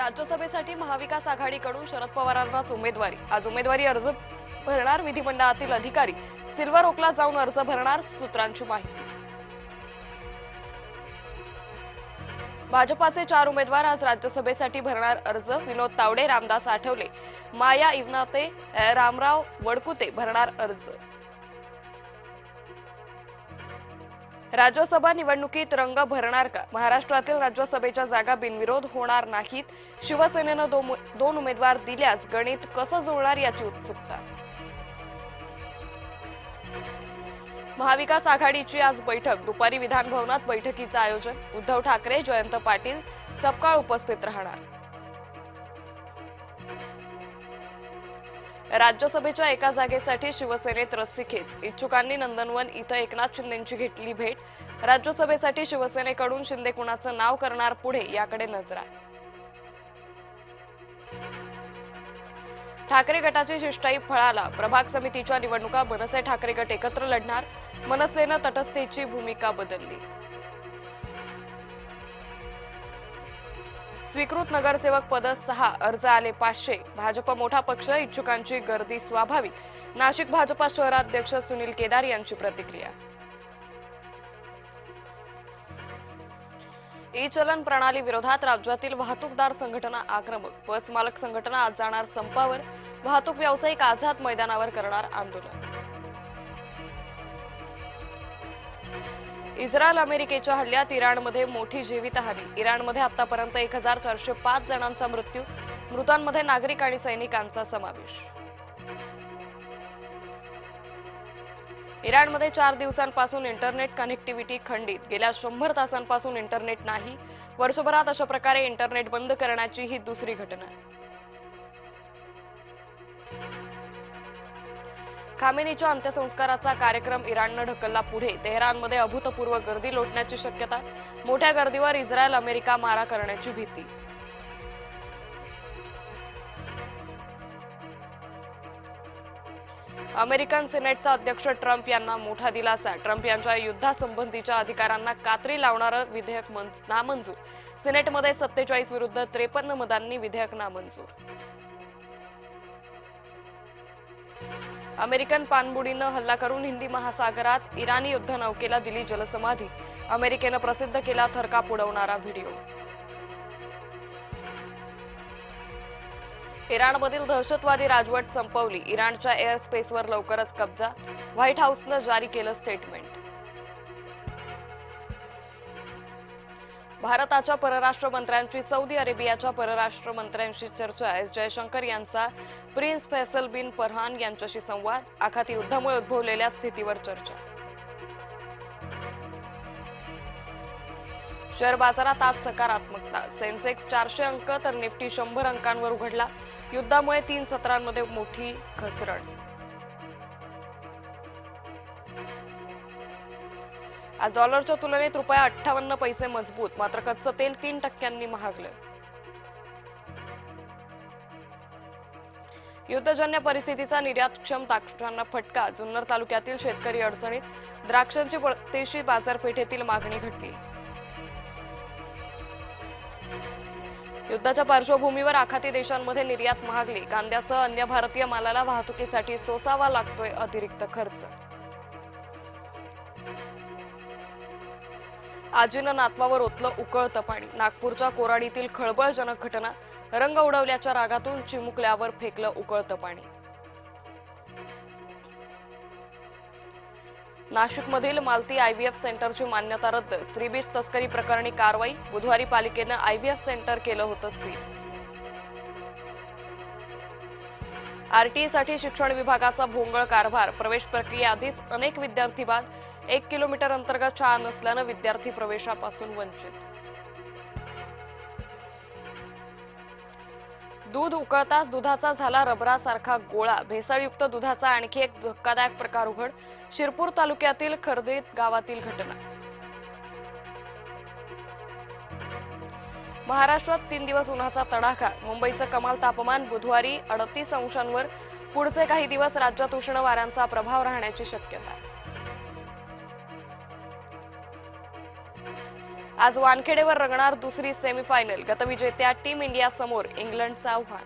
राज्यसभेसाठी महाविकास आघाडीकडून शरद पवारांनाच उमेदवारी। आज उमेदवारी अर्ज भरणार विधिमंडळातील अधिकारी सिल्वर ओकला जाऊन अर्ज भरणार, सूत्रांची माहिती। भाजपाचे 4 उमेदवार आज राज्यसभेसाठी भरणार अर्ज। विनोद तावडे, रामदास आठवले, माया इवनाते, रामराव वडकुते भरणार अर्ज। राज्यसभा निवडणुकीत रंग भरणार का? महाराष्ट्रातील राज्यसभेच्या जागा बिनविरोध होणार नाहीत। शिवसेनेनं 2 उमेदवार दिल्यास गणित कसं जुळणार याची उत्सुकता। महाविकास आघाडीची आज बैठक। दुपारी विधान भवनात बैठकीचं आयोजन। उद्धव ठाकरे, जयंत पाटील सपकाळ उपस्थित राहणार। राज्यसभेच्या एका जागेसाठी शिवसेनेत रस्सीखेच। इच्छुकांनी नंदनवन इथं एकनाथ शिंदेंची घेतली भेट। राज्यसभेसाठी शिवसेनेकडून शिंदे कुणाचं नाव करणार पुढे याकडे नजरा। ठाकरे गटाची शिष्टाई फळाला। प्रभाग समितीच्या निवडणुका मनसे ठाकरे गट एकत्र लढणार। मनसेनं तटस्थतेची भूमिका बदलली। स्वीकृत नगरसेवक पद 6, अर्ज आले 500। भाजप मोठा पक्ष, इच्छुकांची गर्दी स्वाभाविक। नाशिक भाजपा शहराध्यक्ष सुनील केदार यांची प्रतिक्रिया। ई चलन प्रणाली विरोधात राज्यातील वाहतूकदार संघटना आक्रमक। बस मालक संघटना आज जाणार संपावर। वाहतूक व्यावसायिक आझाद मैदानावर करणार आंदोलन। इस्रायल अमेरिकेच्या हल्ल्यात इराणमध्ये मोठी जीवितहानी। इराणमध्ये आतापर्यंत 1405 जणांचा मृत्यू। मृतांमध्ये नागरिक आणि सैनिकांचा समावेश। इराणमध्ये 4 दिवसांपासून इंटरनेट कनेक्टिव्हिटी खंडित। गेल्या 100 तासांपासून इंटरनेट नाही। वर्षभरात अशा प्रकारे इंटरनेट बंद करण्याची ही दुसरी घटना आहे। खामेनीच्या अंत्यसंस्काराचा कार्यक्रम इराणनं ढकलला पुढे। तेहरानमध्ये अभूतपूर्व गर्दी लोटण्याची शक्यता। मोठ्या गर्दीवर इस्रायल अमेरिका मारा करण्याची भीती। अमेरिकन सिनेटचा अध्यक्ष ट्रम्प यांना मोठा दिलासा। ट्रम्प यांच्या युद्धासंबंधीच्या अधिकारांना कात्री लावणारं विधेयक नामंजूर। सिनेटमध्ये 47 विरुद्ध 53 मतांनी विधेयक नामंजूर। अमेरिकन पाणबुडीनं हल्ला करून हिंदी महासागरात इराणी युद्धनौकेला दिली जलसमाधी। अमेरिकेनं प्रसिद्ध केला थरकाप उडवणारा व्हिडिओ। इराणमधील दहशतवादी राजवट संपवली। इराणच्या एअर स्पेसवर लवकरच कब्जा। व्हाईट हाऊसनं जारी केलं स्टेटमेंट। भारताच्या परराष्ट्र मंत्र्यांची सौदी अरेबियाच्या परराष्ट्र मंत्र्यांशी चर्चा। एस जयशंकर यांचा प्रिन्स फैसल बिन फरहान यांच्याशी संवाद। आखाती युद्धामुळे उद्भवलेल्या स्थितीवर चर्चा। शेअर बाजारात आज सकारात्मकता। सेन्सेक्स 400 अंक तर निफ्टी 100 अंकांवर उघडला। युद्धामुळे 3 सत्रांमध्ये मोठी घसरण। आज डॉलरच्या तुलनेत रुपया 58 पैसे मजबूत। मात्र कच्चं तेल 3% महागलं। युद्धजन्य परिस्थितीचा निर्यातक्षम द्राक्षांना फटका। जुन्नर तालुक्यातील शेतकरी अडचणीत। द्राक्षांची परदेशी बाजारपेठेतील मागणी घटली। युद्धाच्या पार्श्वभूमीवर आखाती देशांमध्ये निर्यात महागली। कांद्यासह अन्य भारतीय मालाला वाहतुकीसाठी सोसावा लागतोय अतिरिक्त खर्च। आजीनं नातवावर ओतलं उकळतं पाणी। नागपूरच्या कोराडीतील खळबळजनक घटना। रंग उडवल्याच्या रागातून चिमुकल्यावर फेकलं उकळतं पाणी। नाशिकमधील मालती आयव्हीएफ सेंटरची मान्यता रद्द। स्त्रीबीज तस्करी प्रकरणी कारवाई। बुधवारी पालिकेनं आयव्हीएफ सेंटर केलं होतं सील। आरटीईसाठी शिक्षण विभागाचा भोंगळ कारभार। प्रवेश प्रक्रियेआधीच अनेक विद्यार्थी बाद। 1 किलोमीटर अंतर्गत शाळा नसल्यानं विद्यार्थी प्रवेशापासून वंचित। दूध उकळताच दुधाचा झाला रबरासारखा गोळा। भेसळयुक्त दुधाचा आणखी एक धक्कादायक प्रकार उघड। शिरपूर तालुक्यातील खर्देत गावातील घटना। महाराष्ट्रात 3 दिवस उन्हाचा तडाखा। मुंबईचं कमाल तापमान बुधवारी 38 अंशांवर। पुढचे काही दिवस राज्यात उष्ण वाऱ्यांचा प्रभाव राहण्याची शक्यता। आज वानखेडेवर रंगणार दुसरी सेमीफायनल. गतविजेत्या टीम इंडिया समोर इंग्लंडचं आव्हान.